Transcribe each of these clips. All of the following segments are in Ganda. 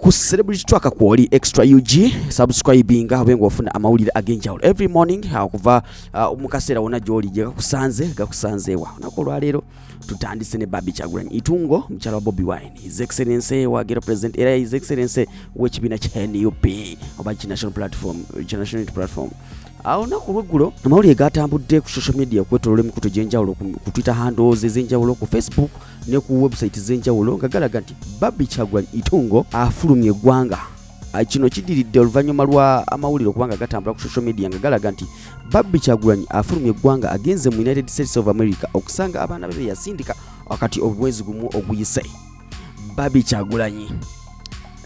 ku celebrity tracker kwoli extra UG subscribing abengo ofuna amawulire agenjawulo every morning kuva omukasera wona joli je gakusanzewa nakolwa lero tutandise ne Barbie Kyagulanyi itungo mchala wa Bobi Wine His Excellency wa Ghetto President era His Excellency wechibina cha NUP oba national platform aona kuluggulo amawulire gatambudde ku social media kwetolole mikuto jenjawulo ku Twitter handles ezenjawulo ku Facebook ne ku website zenjawulo ngagalaga nti Barbie Kyagulanyi itungo afulumye Gwanga kino kidiridde oluvannyuma lwa amawulire okubanga gatambula ku social media ngagalaga nti Barbie Kyagulanyi afulumye Gwanga agenze mu United States of America okusanga abaana be yasindika wakati obwezi gumu oguyise Barbie Kyagulanyi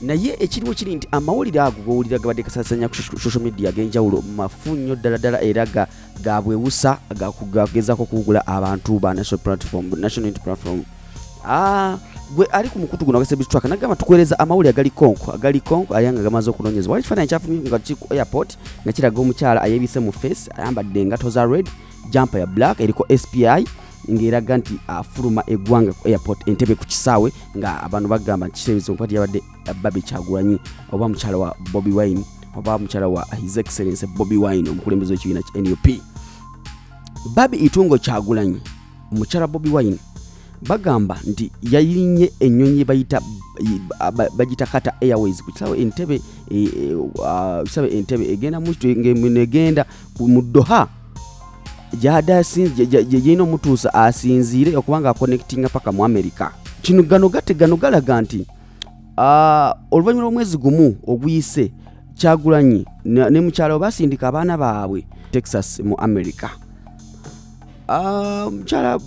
naye ekiriwo kiri nti amawulire ago gowulira gabadde kasasanya ku social media genjawulo mafunyo ddala era gabwewusa gakugezako kugula abantu ba national platform gwe ali ku mukutu guno celebrity tracker nagamba tukueleza amawulire agali konko ayanga gamaze okunonyeza wali kifaananyi kyafulumye nga kiri ku airport nga kiraga omukyala ayebise mu face ayambadde engato za red jumper ya black eriko SPI ngeraga nti afuluma eggwanga ku airport Entebbe ku kisaawe nga abantu bagamba kisebizo mpati yabadde Barbie Kyagulanyi oba mukyala wa Bobi Wine oba mukyala wa His Excellency Bobi Wine omukulembeze w'ekibiina kya NUP Barbie itungo Kyagulanyi mukyala Bobi Wine bagamba nti yayirinye ennyonyi bagita Kata Airways ku kisaawe Entebbe Entebbe egenda negenda mu Doha jada yino mutuusa asinziire okubanga connectinga paka mu America kino gano galaga nti oluvannyuma lw'omwezi gumu oguyise Kyagulanyi ne mukyalo basindika abaana baabwe Texas mu America mukyala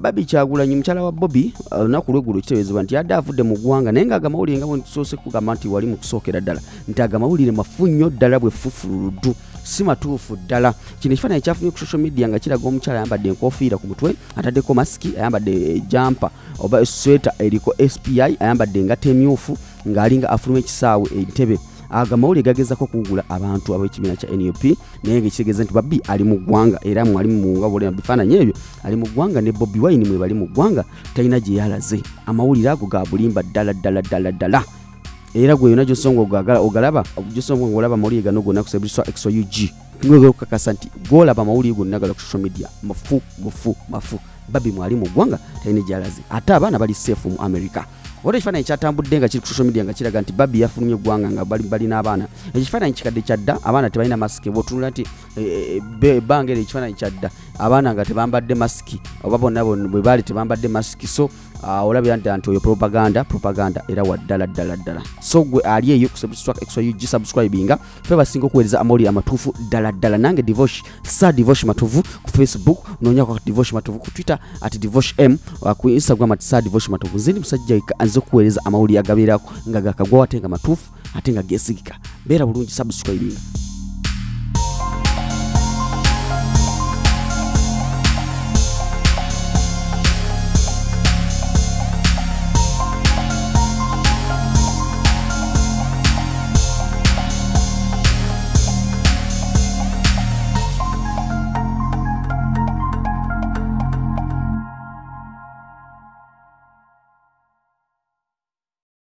Barbie Kyagulanyi mukyala wa Bobi olunaku lweggulo kitegeezebwa nti yadde avudde mu ggwanga naye nga agamawulire nga bwentusoose kugamba nti wali mu kusookera ddala nti agamawulire mafunyo ddala bwe fufuluddu si matuufu ddala kino ekifaananyi kyafunye ku social media nga kiraga omukyala ayambadde enkofiira ku mutwe ataddeko masiki ayambadde jampa oba esweta eriko SPI ayambadde engato emyufu ng'alinga afuluma ekisaawe Entebbe agamawulire gagezako kugula abantu ab'ekibiina kya NUP naye ng'ekitegeeza nti Barbie ali mu ggwanga era mwali mu ngabole bifaananyi ebyo ali mu ggwanga ne Bobi Wine mwe bali mu ggwanga talina gye yalaze amawulire ago ga bulimba ddala era gwe yona gyosonga ogalaba gyosonga ng'olaba amawulire gano gonna ku celebrity extra UG ngwegera okukakasa nti gwolaba amawulire gonna gala ku social media mafu Barbie mwali mu ggwanga talina gye yalaze ate abaana bali safe mu America wali ekifaananyi kyatambudde nga kiri ku social media nga kiraga nti Barbie yafulumye eggwanga nga bali n'abaana ekifaananyi kikadde kyadda abaana tebalina masiki bw'otunula nti ebbanga eryo ekifaananyi kyadda abaana nga tebambadde masiki oba bonna bwe baali tebambadde masiki so olabira nti oyo propaganda era wa ddala so gwe ali eyo ku extra UG subscribinga fe basinga okuweereza amawulire amatuufu ddala nange divorce matuvu ku Facebook noonyako divorce matuvu ku Twitter @divorce ku Instagram @divorce matuvu nzindi musajja anzo kuweereza amawulire agabeerako nga gakagwa ate nga matuufu ate nga gesigika beera bulungi subscribinga